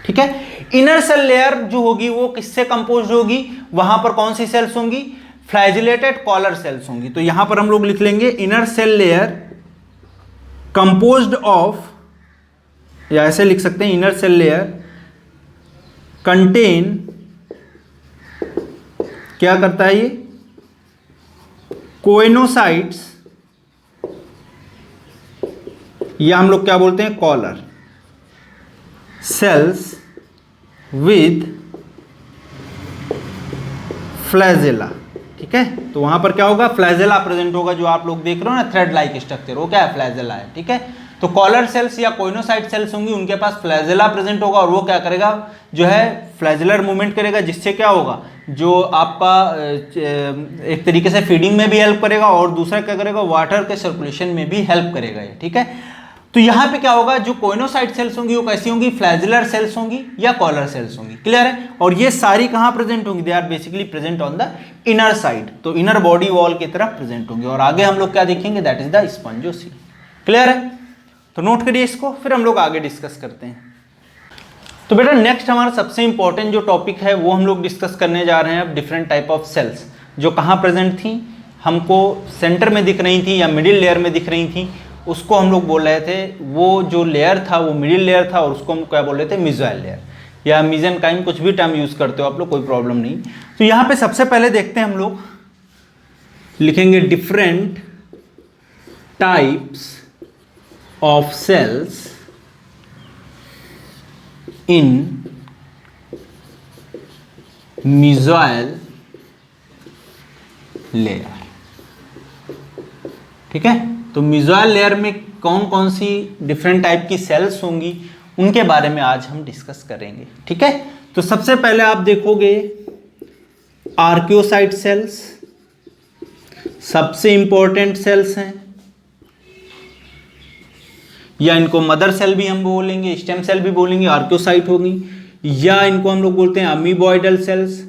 ठीक है, इनर सेल लेयर जो होगी वो किससे कंपोज होगी, वहां पर कौन सी सेल्स होंगी, फ्लैजिलेटेड कॉलर सेल्स होंगी। तो यहां पर हम लोग लिख लेंगे inner cell layer composed of, या ऐसे लिख सकते हैं इनर सेल लेयर कंटेन, क्या करता है ये, कोइनोसाइट्स, या हम लोग क्या बोलते हैं, कॉलर सेल्स विद फ्लैजेला। ठीक है, तो वहां पर क्या होगा, फ्लैजेला प्रेजेंट होगा, जो आप लोग देख रहे हो ना थ्रेड लाइक स्ट्रक्चर, वो क्या है, फ्लैजेला है। ठीक है, तो कॉलर सेल्स या कोइनोसाइट सेल्स होंगी, उनके पास फ्लैजेला प्रेजेंट होगा, और वो क्या करेगा, जो है फ्लैजेलर मूवमेंट करेगा, जिससे क्या होगा, जो आपका एक तरीके से फीडिंग में भी हेल्प करेगा, और दूसरा क्या करेगा, वाटर के सर्कुलेशन में भी हेल्प करेगा ये। ठीक है, तो यहां पे क्या होगा, जो कोइनोसाइट सेल्स होंगी वो कैसी होंगी, फ्लैजेलर सेल्स होंगी या कॉलर सेल्स होंगी। क्लियर है, और ये सारी कहां प्रेजेंट होंगी, they are basically present on the inner side, तो इनर बॉडी वॉल की तरफ प्रेजेंट होंगी। और आगे हम लोग क्या देखेंगे, that is the spongocoel. Clear है, तो नोट करिए इसको, फिर हम लोग आगे डिस्कस करते हैं। तो बेटा नेक्स्ट हमारा सबसे इंपॉर्टेंट जो टॉपिक है वो हम लोग डिस्कस करने जा रहे हैं अब, डिफरेंट टाइप ऑफ सेल्स जो कहाँ प्रेजेंट थी, हमको सेंटर में दिख रही थी या मिडिल लेयर में दिख रही थी, उसको हम लोग बोल रहे थे, वो जो लेयर था वो मिडिल लेयर था, और उसको हम क्या बोल रहे थे, मिज़ोइल लेयर या मीजेनकाइम, कुछ भी टर्म यूज करते हो आप लोग, कोई प्रॉब्लम नहीं। तो यहाँ पे सबसे पहले देखते हैं हम लोग, लिखेंगे different types of cells in mesohyl layer. ठीक है, तो मिज़ोइल लेयर में कौन कौन सी डिफरेंट टाइप की सेल्स होंगी उनके बारे में आज हम डिस्कस करेंगे। ठीक है, तो सबसे पहले आप देखोगे आर्कियोसाइट सेल्स, सबसे इंपॉर्टेंट सेल्स हैं, या इनको मदर सेल भी हम बोलेंगे, स्टेम सेल भी बोलेंगे, आर्कियोसाइट होगी, या इनको हम लोग बोलते हैं अमीबॉइडल सेल्स,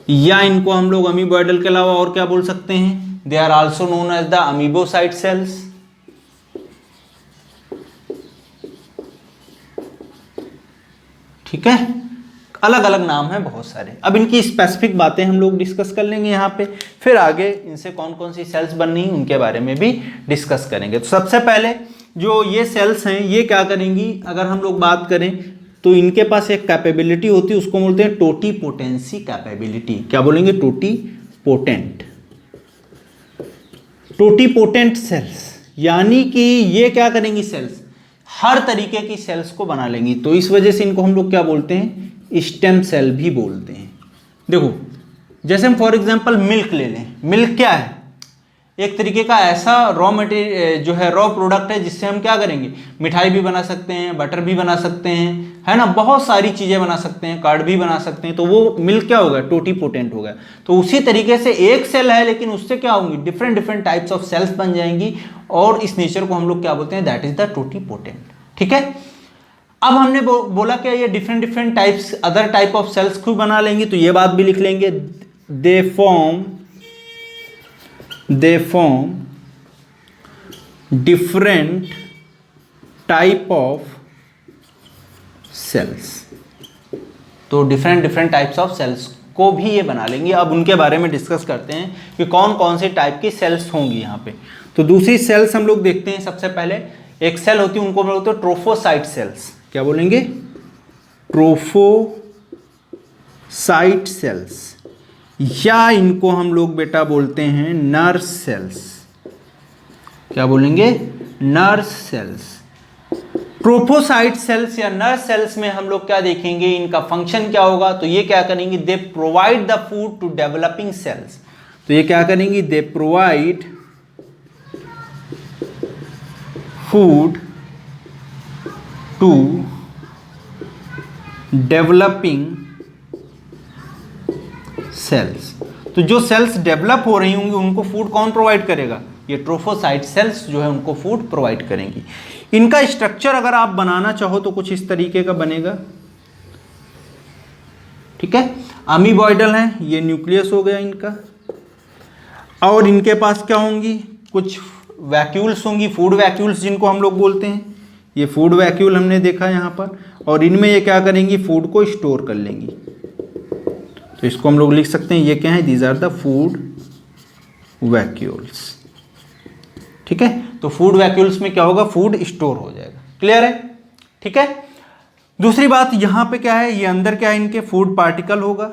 या इनको हम लोग अमीबॉइडल के अलावा और क्या बोल सकते हैं, they are also known as the amoebocyte cells. ठीक है, अलग अलग नाम है बहुत सारे, अब इनकी स्पेसिफिक बातें हम लोग डिस्कस कर लेंगे यहाँ पे, फिर आगे इनसे कौन कौन सी सेल्स बननी है उनके बारे में भी डिस्कस करेंगे। तो सबसे पहले जो ये सेल्स हैं ये क्या करेंगी, अगर हम लोग बात करें तो इनके पास एक कैपेबिलिटी होती है, उसको बोलते हैं टोटीपोटेंसी कैपेबिलिटी। क्या बोलेंगे, टोटीपोटेंट, टोटीपोटेंट सेल्स, यानी कि ये क्या करेंगी, सेल्स हर तरीके की सेल्स को बना लेंगी, तो इस वजह से इनको हम लोग क्या बोलते हैं, स्टेम सेल भी बोलते हैं। देखो जैसे हम फॉर एग्जांपल मिल्क ले लें, मिल्क क्या है, एक तरीके का ऐसा रॉ मटेरियल जो है, रॉ प्रोडक्ट है, जिससे हम क्या करेंगे, मिठाई भी बना सकते हैं, बटर भी बना सकते हैं, है ना, बहुत सारी चीज़ें बना सकते हैं, कार्ड भी बना सकते हैं, तो वो मिल्क क्या होगा, टोटीपोटेंट होगा। तो उसी तरीके से एक सेल है, लेकिन उससे क्या होंगी, different different types of cells बन जाएंगी, और इस नेचर को हम लोग क्या बोलते हैं, दैट इज द टोटीपोटेंट। ठीक है, अब हमने बोला क्या, ये different different types, other type of cells को बना लेंगे, तो ये बात भी लिख लेंगे, they form different type of cells। तो different different types of cells को भी ये बना लेंगी। अब उनके बारे में डिस्कस करते हैं कि कौन कौन से टाइप की सेल्स होंगी यहाँ पे। तो दूसरी सेल्स हम लोग देखते हैं। सबसे पहले एक सेल होती है, उनको बोलते हैं ट्रोफोसाइट सेल्स। क्या बोलेंगे? ट्रोफोसाइट सेल्स, या इनको हम लोग बेटा बोलते हैं नर्व सेल्स। क्या बोलेंगे? Nerve cells. ट्रोफोसाइट सेल्स या नर्व सेल्स में हम लोग क्या देखेंगे, इनका फंक्शन क्या होगा। तो ये क्या करेंगे? They provide the food to developing cells. तो ये क्या करेंगी? They provide food to developing cells. तो जो सेल्स डेवलप हो रही होंगी उनको फूड कौन प्रोवाइड करेगा? ये ट्रोफोसाइट सेल्स जो है उनको फूड प्रोवाइड करेंगी। इनका स्ट्रक्चर अगर आप बनाना चाहो तो कुछ इस तरीके का बनेगा। ठीक है, अमीबॉइडल है, ये न्यूक्लियस हो गया इनका। और इनके पास क्या होंगी? कुछ वैक्यूल्स होंगी, फूड वैक्यूल्स जिनको हम लोग बोलते हैं। ये फूड वैक्यूल हमने देखा यहाँ पर। और इनमें ये क्या करेंगी? फूड को स्टोर कर लेंगी। तो इसको हम लोग लिख सकते हैं, ये क्या है? These are the food vacuoles. ठीक है, तो फूड वैक्यूल्स में क्या होगा? फूड स्टोर हो जाएगा। क्लियर है? ठीक है। दूसरी बात यहां पे क्या है? ये अंदर क्या है? इनके फूड पार्टिकल होगा।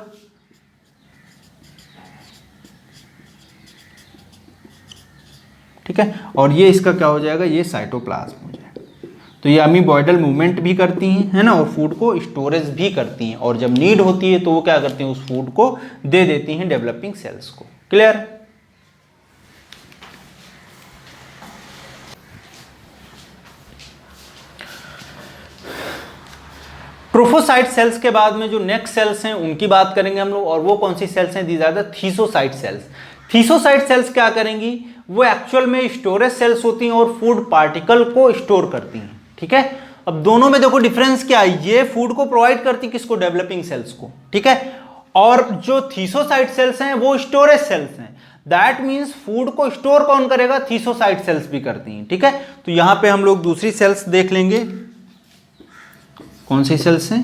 ठीक है, और ये इसका क्या हो जाएगा? ये साइटोप्लाज्म हो जाएगा। तो ये अमीबॉइडल मूवमेंट भी करती हैं, है ना, और फूड को स्टोरेज भी करती हैं। और जब नीड होती है तो वो क्या करती हैं? उस फूड को दे देती हैं डेवलपिंग सेल्स को। क्लियर? ट्रोफोसाइट सेल्स के बाद में जो नेक्स्ट सेल्स हैं उनकी बात करेंगे हम लोग। और वो कौन सी सेल्स हैं? These are the thesocyte cells. Thesocyte cells क्या करेंगी? वो एक्चुअल में स्टोरेज सेल्स होती हैं और फूड पार्टिकल को स्टोर करती हैं। ठीक है, अब दोनों में देखो डिफरेंस क्या है। ये फूड को प्रोवाइड करती किसको? डेवलपिंग सेल्स को। ठीक है, और जो थीसोसाइट सेल्स हैं वो स्टोरेज सेल्स हैं। दैट मीन्स फूड को स्टोर कौन करेगा? थीसोसाइट सेल्स भी करती हैं। ठीक है, तो यहां पे हम लोग दूसरी सेल्स देख लेंगे। कौन सी सेल्स हैं?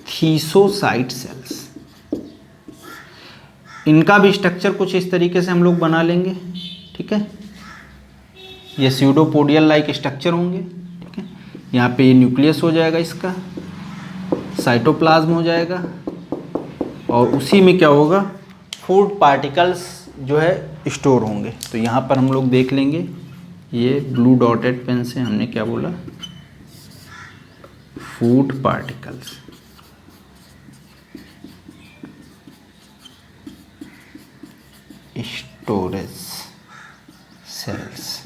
Thesocyte cells. इनका भी स्ट्रक्चर कुछ इस तरीके से हम लोग बना लेंगे। ठीक है, ये स्यूडोपोडियल लाइक स्ट्रक्चर होंगे। ठीक है, यहाँ पे ये न्यूक्लियस हो जाएगा, इसका साइटोप्लाज्म हो जाएगा, और उसी में क्या होगा? फूड पार्टिकल्स जो है स्टोर होंगे। तो यहाँ पर हम लोग देख लेंगे, ये ब्लू डॉटेड पेन से हमने क्या बोला? Food particles. Storage cells.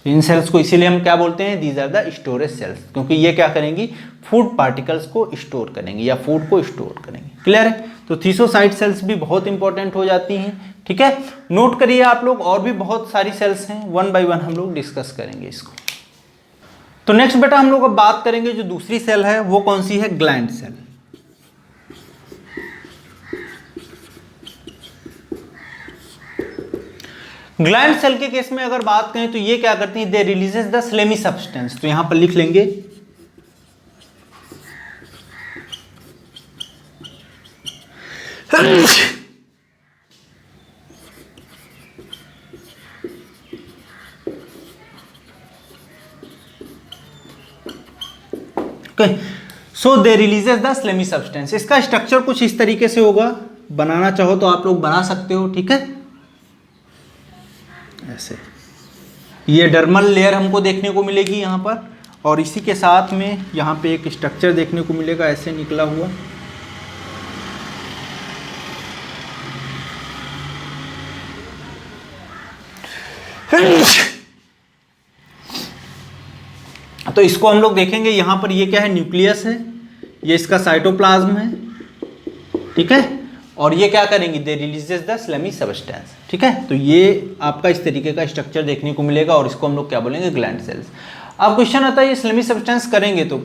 इन सेल्स को इसीलिए हम क्या बोलते हैं? These are the storage cells, क्योंकि ये क्या करेंगी? फूड पार्टिकल्स को स्टोर करेंगी या फूड को स्टोर करेंगी। क्लियर है? तो थीसोसाइट सेल्स भी बहुत इंपॉर्टेंट हो जाती हैं। ठीक है, नोट करिए आप लोग। और भी बहुत सारी सेल्स हैं, वन बाय वन हम लोग डिस्कस करेंगे इसको। तो नेक्स्ट बेटा हम लोग अब बात करेंगे जो दूसरी सेल है वो कौन सी है? Gland cell. ग्लैंड सेल के केस में अगर बात करें तो ये क्या करती है? They releases the slimy substance. तो यहां पर लिख लेंगे so they releases the slimy substance. इसका स्ट्रक्चर कुछ इस तरीके से होगा। बनाना चाहो तो आप लोग बना सकते हो। ठीक है, ऐसे ये डर्मल लेयर हमको देखने को मिलेगी यहाँ पर, और इसी के साथ में यहाँ पे एक स्ट्रक्चर देखने को मिलेगा ऐसे निकला हुआ। तो इसको हम लोग देखेंगे। यहाँ पर ये क्या है? न्यूक्लियस है, ये इसका साइटोप्लाज्म है। ठीक है, और ये क्या करेंगी? दे रिलीजेस द स्लेमी सब्सटेंस। ठीक है, तो ये आपका इस तरीके का स्ट्रक्चर देखने को मिलेगा, और इसको हम लोग क्या बोलेंगे? Gland sales. अब क्वेश्चन आता है ये स्लेमी सब्सटेंस करेंगे तो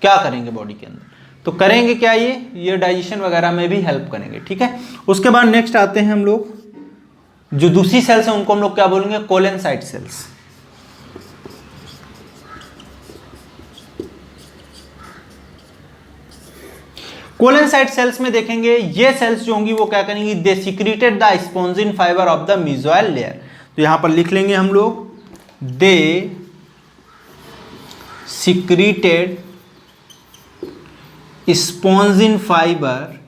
क्या करेंगे बॉडी के अंदर? तो करेंगे क्या? ये डाइजेशन वगैरह में भी हेल्प करेंगे। ठीक है, उसके बाद नेक्स्ट आते हैं हम लोग, जो दूसरी सेल्स हैं उनको हम लोग क्या बोलेंगे? कोलेनसाइट सेल्स। कोलेनसाइट सेल्स में देखेंगे ये सेल्स जो होंगी वो क्या करेंगी, they secreted the spongin fiber of the mesohyl layer. तो यहां पर लिख लेंगे हम लोग, they secreted spongin fiber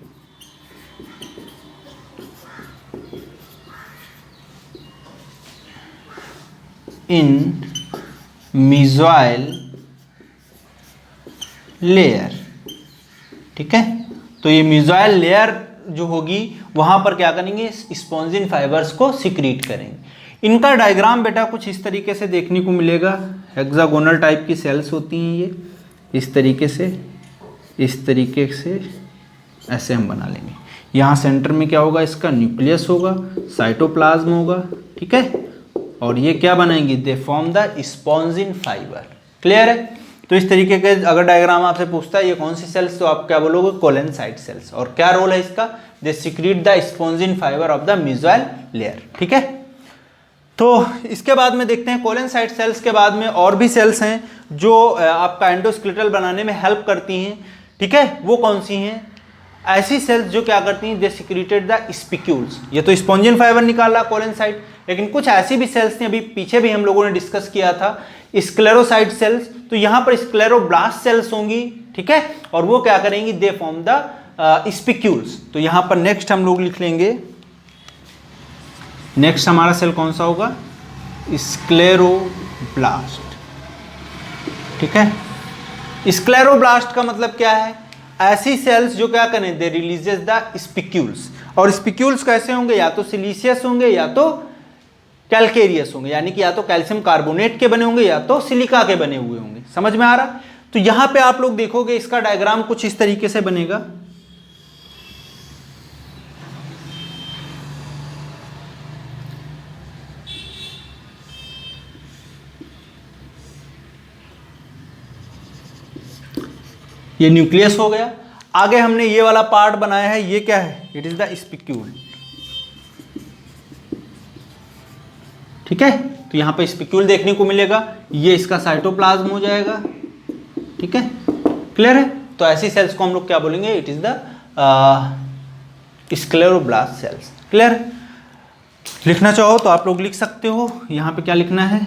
in mesohyl layer. ठीक है, तो ये मेसोइल लेयर जो होगी वहां पर क्या करेंगे, स्पॉन्जिन फाइबर्स को सिक्रीट करेंगे। इनका डायग्राम बेटा कुछ इस तरीके से देखने को मिलेगा। हेक्सागोनल टाइप की सेल्स होती हैं ये, इस तरीके से ऐसे हम बना लेंगे। यहाँ सेंटर में क्या होगा, इसका न्यूक्लियस होगा, साइटोप्लाज्म होगा। ठीक है, और ये क्या बनाएंगे, दे form the spongin fibre. Clear है। तो इस तरीके के अगर डायग्राम आपसे पूछता है ये कौन सी सेल्स, तो आप क्या बोलोगे, कोलेनसाइट सेल्स। और क्या रोल है इसका, they secrete the spongin fiber of the mesohyl layer. ठीक है, तो इसके बाद में देखते हैं कोलेनसाइट सेल्स के बाद में और भी सेल्स हैं जो आपका एंडोस्केलेटल बनाने में हेल्प करती हैं। ठीक है, वो कौन सी हैं, ऐसी सेल्स जो क्या करती हैं, दे सिक्रीटेड द स्पिक्यूल्स। ये तो स्पॉन्जिन फाइबर निकाला कोलेनसाइट, लेकिन कुछ ऐसी भी सेल्स थी, अभी पीछे भी हम लोगों ने डिस्कस किया था, स्क्लेरोसाइट सेल्स। तो यहां पर स्क्लेरोब्लास्ट सेल्स होंगी। ठीक है, और वो क्या करेंगी, दे फॉर्म द स्पिक्यूल्स। तो यहां पर नेक्स्ट हम लोग लिख लेंगे, नेक्स्ट हमारा सेल कौन सा होगा, स्क्लेरोब्लास्ट। ठीक है, स्क्लेरोब्लास्ट का मतलब क्या है, ऐसी सेल्स जो क्या करें, दे रिलीजेस द स्पिक्यूल्स। और स्पिक्यूल्स कैसे होंगे, या तो सिलीसियस होंगे या तो कैल्केरियस होंगे, यानी कि या तो कैल्शियम कार्बोनेट के बने होंगे या तो सिलिका के बने हुए होंगे। समझ में आ रहा। तो यहां पे आप लोग देखोगे इसका डायग्राम कुछ इस तरीके से बनेगा। ये न्यूक्लियस हो गया। आगे हमने ये वाला पार्ट बनाया है, ये क्या है, इट इज द स्पिक्यूल। ठीक है, तो यहां पे स्पिक्यूल देखने को मिलेगा, ये इसका साइटोप्लाज्म हो जाएगा। ठीक है, क्लियर है। तो ऐसी सेल्स को हम लोग क्या बोलेंगे, it is the scleroblast cells. Clear. लिखना चाहो तो आप लोग लिख सकते हो, यहां पे क्या लिखना है,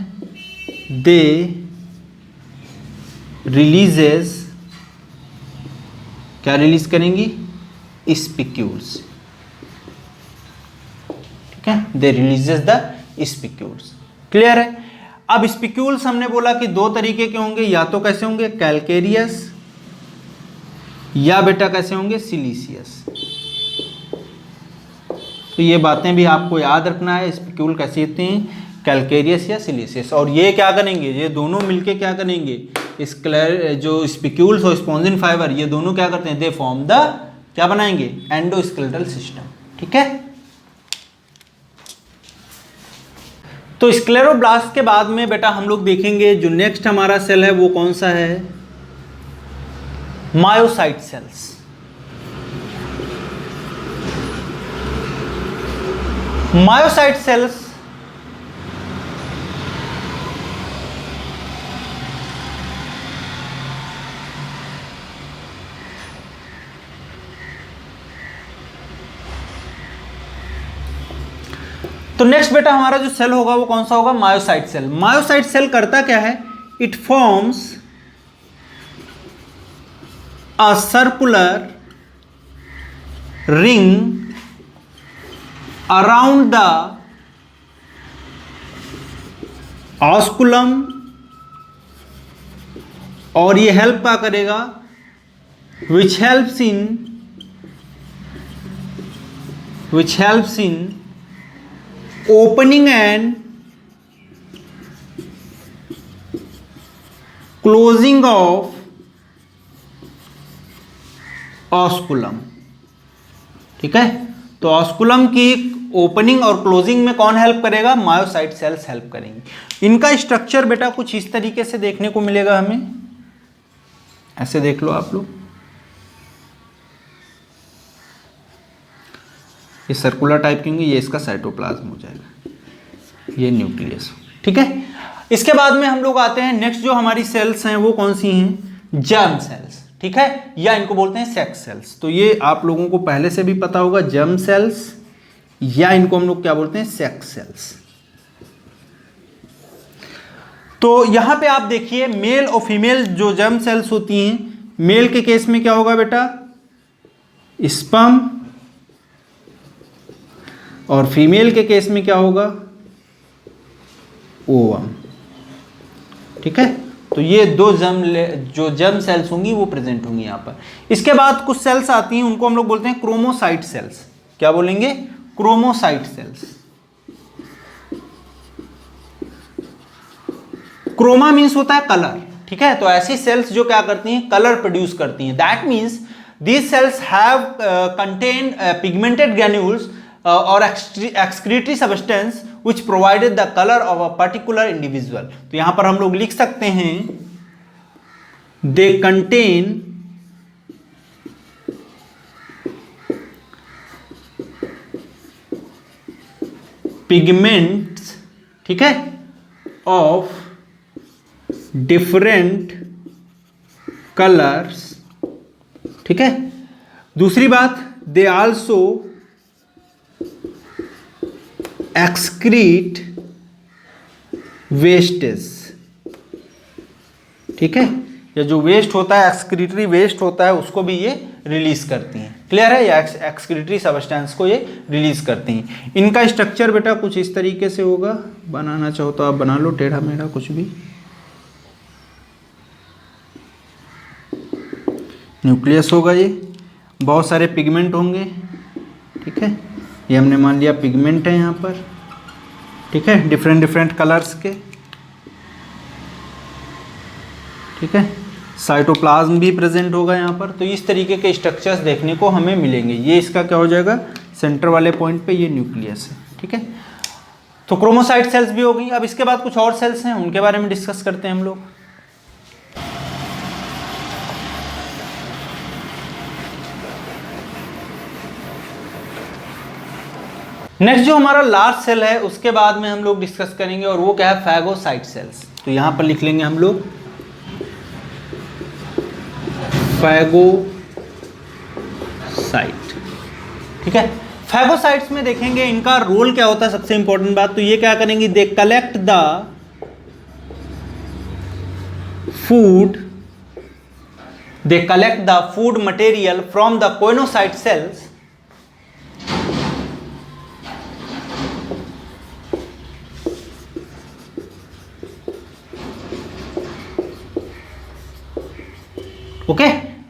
दे रिलीजेस, क्या रिलीज करेंगी, स्पिक्यूल्स। ठीक है, they releases the spicules. Clear है। अब स्पिक्यूल्स हमने बोला कि दो तरीके के होंगे, या तो कैसे होंगे, कैल्केरियस, या बेटा कैसे होंगे, सिलीसियस। तो ये बातें भी आपको याद रखना है, स्पिक्यूल कैसे होते हैं, कैल्केरियस या सिलीसियस। और ये क्या करेंगे, ये दोनों मिलके क्या करेंगे, जो स्पिक्यूल्स और स्पॉन्जिन फाइबर, ये दोनों क्या करते हैं, दे फॉर्म द, क्या बनाएंगे, एंडोस्केलेटल सिस्टम। ठीक है, तो स्क्लेरोब्लास्ट के बाद में बेटा हम लोग देखेंगे जो नेक्स्ट हमारा सेल है वो कौन सा है, मायोसाइट सेल्स। मायोसाइट सेल्स तो नेक्स्ट बेटा हमारा जो सेल होगा वो कौन सा होगा, मायोसाइट सेल। मायोसाइट सेल करता क्या है, it forms a circular ring around the osculum, और ये हेल्प क्या करेगा, which helps in opening and closing of osculum. ठीक है, तो ऑस्कुलम की ओपनिंग और क्लोजिंग में कौन हेल्प करेगा, मायोसाइट सेल्स हेल्प करेंगी। इनका स्ट्रक्चर बेटा कुछ इस तरीके से देखने को मिलेगा हमें, ऐसे देख लो आप लोग, ये सर्कुलर टाइप की होंगी, ये इसका साइटोप्लाज्म हो जाएगा, ये न्यूक्लियस। ठीक है, इसके बाद में हम लोग आते हैं नेक्स्ट जो हमारी सेल्स हैं वो कौन सी हैं, जर्म सेल्स। ठीक है, या इनको बोलते हैं सेक्स सेल्स। तो ये आप लोगों को पहले से भी पता होगा, जर्म सेल्स या इनको हम लोग क्या बोलते हैं, सेक्स सेल्स। तो यहां पे आप देखिए मेल और फीमेल जो जर्म सेल्स होती हैं, मेल के केस में क्या होगा बेटा, स्पर्म, और फीमेल के केस में क्या होगा, ओवम। ठीक है, तो ये दो जो जर्म सेल्स होंगी वो प्रेजेंट होंगी यहां पर। इसके बाद कुछ सेल्स आती हैं, उनको हम लोग बोलते हैं क्रोमोसाइट सेल्स। क्या बोलेंगे, क्रोमोसाइट सेल्स। क्रोमा मीन्स होता है कलर, ठीक है, तो ऐसी सेल्स जो क्या करती हैं, कलर प्रोड्यूस करती हैं। That means these cells have contain pigmented granules और excretory substance which provided the color of a particular individual। तो यहां पर हम लोग लिख सकते हैं they contain pigments, ठीक है, of different colors, ठीक है। दूसरी बात, they also एक्सक्रीट वेस्टेज, ठीक है, या जो वेस्ट होता है, एक्सक्रीटरी वेस्ट होता है, उसको भी ये रिलीज करती हैं। क्लियर है, या एक्सक्रीटरी सब्सटेंस को ये रिलीज करती हैं। इनका स्ट्रक्चर बेटा कुछ इस तरीके से होगा, बनाना चाहो तो आप बना लो, टेढ़ा मेढ़ा कुछ भी। न्यूक्लियस होगा, ये बहुत सारे पिगमेंट होंगे, ठीक है, ये हमने मान लिया पिगमेंट है यहाँ पर, ठीक है, डिफरेंट डिफरेंट कलर्स के, ठीक है। साइटोप्लाज्म भी प्रेजेंट होगा यहाँ पर। तो इस तरीके के स्ट्रक्चर्स देखने को हमें मिलेंगे। ये इसका क्या हो जाएगा, सेंटर वाले पॉइंट पे ये न्यूक्लियस है, ठीक है। तो क्रोमोसाइट सेल्स भी हो गई। अब इसके बाद कुछ और सेल्स हैं, उनके बारे में डिस्कस करते हैं हम लोग। नेक्स्ट जो हमारा लास्ट सेल है उसके बाद में हम लोग डिस्कस करेंगे, और वो क्या है, फैगोसाइट सेल्स। तो यहां पर लिख लेंगे हम लोग फैगोसाइट, ठीक है। फैगोसाइट्स में देखेंगे इनका रोल क्या होता है, सबसे इंपॉर्टेंट बात। तो ये क्या करेंगे, they collect the food material from the choanocyte cells okay.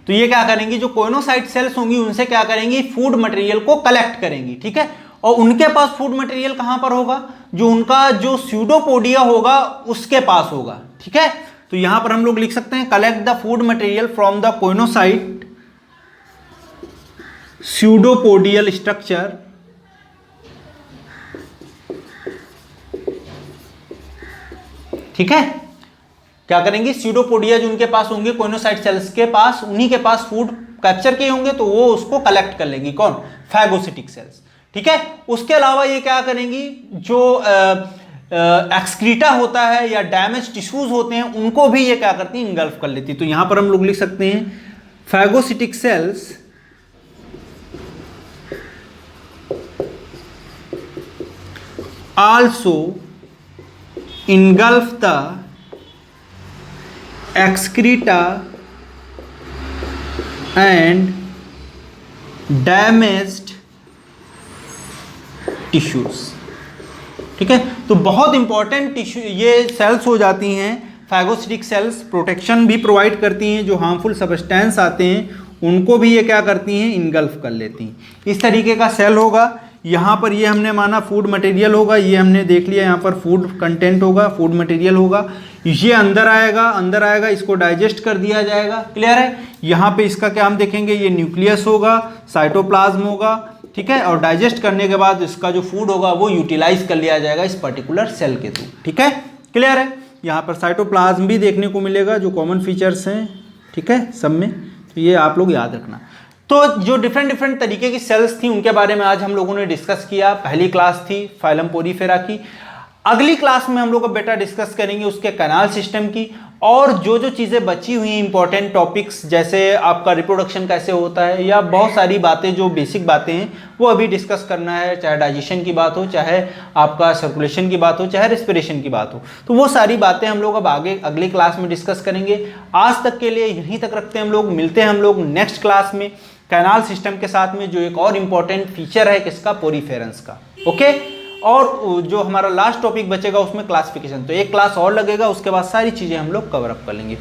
तो ये क्या करेंगी, जो कोइनोसाइट सेल्स होंगी उनसे क्या करेंगी, फूड मटेरियल को कलेक्ट करेंगी, ठीक है। और उनके पास फूड मटेरियल कहां पर होगा, जो उनका जो स्यूडोपोडिया होगा उसके पास होगा, ठीक है। तो यहां पर हम लोग लिख सकते हैं collect the food material from the choanocyte pseudopodial structure, ठीक है। क्या करेंगे, स्यूडोपोडिया जो उनके पास होंगे कोइनोसाइट सेल्स के पास, उन्हीं के पास फूड कैप्चर किए होंगे, तो वो उसको कलेक्ट कर लेंगी, कौन, फैगोसिटिक सेल्स, ठीक है। उसके अलावा ये क्या करेंगी, जो एक्सक्रीटा होता है या डैमेज टिश्यूज होते हैं उनको भी ये क्या करती है, इंगल्फ कर लेती है। तो यहां पर हम लोग लिख सकते हैं phagocytic sales also engulf the excreta and damaged tissues, ठीक है। तो बहुत इंपॉर्टेंट टिश्यू ये सेल्स हो जाती हैं। फैगोसिटिक सेल्स प्रोटेक्शन भी प्रोवाइड करती हैं, जो हार्मफुल सब्सटेंस आते हैं उनको भी ये क्या करती हैं, इनगल्फ कर लेती हैं। इस तरीके का सेल होगा। यहाँ पर ये हमने माना फूड मटेरियल होगा, ये हमने देख लिया, यहाँ पर फूड कंटेंट होगा, फूड मटेरियल होगा, ये अंदर आएगा, इसको डाइजेस्ट कर दिया जाएगा, क्लियर है। यहाँ पे इसका क्या हम देखेंगे, ये न्यूक्लियस होगा, साइटोप्लाज्म होगा, ठीक है, और डाइजेस्ट करने के बाद इसका जो फूड होगा वो यूटिलाइज कर लिया जाएगा इस पर्टिकुलर सेल के थ्रू, ठीक है, क्लियर है। यहाँ पर साइटोप्लाज्म भी देखने को मिलेगा, जो कॉमन फीचर्स हैं, ठीक है, सब में। तो ये आप लोग याद रखना। तो जो डिफरेंट तरीके की सेल्स थी उनके बारे में आज हम लोगों ने डिस्कस किया। पहली क्लास थी फाइलम पोरीफेरा की। अगली क्लास में हम लोग बेटा डिस्कस करेंगे उसके कैनाल सिस्टम की और जो जो चीज़ें बची हुई हैं इंपॉर्टेंट टॉपिक्स, जैसे आपका रिप्रोडक्शन कैसे होता है या बहुत सारी बातें जो बेसिक बातें हैं वो अभी डिस्कस करना है, चाहे डाइजेशन की बात हो, चाहे आपका सर्कुलेशन की बात हो, चाहे रेस्पिरेशन की बात हो। तो वो सारी बातें हम लोग अब आगे अगली क्लास में डिस्कस करेंगे। आज तक के लिए यहीं तक रखते हैं हम लोग, मिलते हैं हम लोग नेक्स्ट क्लास में कैनाल सिस्टम के साथ में, जो एक और इम्पॉर्टेंट फीचर है किसका, पोरीफेरेंस का। ओके, और जो हमारा लास्ट टॉपिक बचेगा उसमें क्लासिफिकेशन, तो एक क्लास और लगेगा, उसके बाद सारी चीज़ें हम लोग कवर अप कर लेंगे।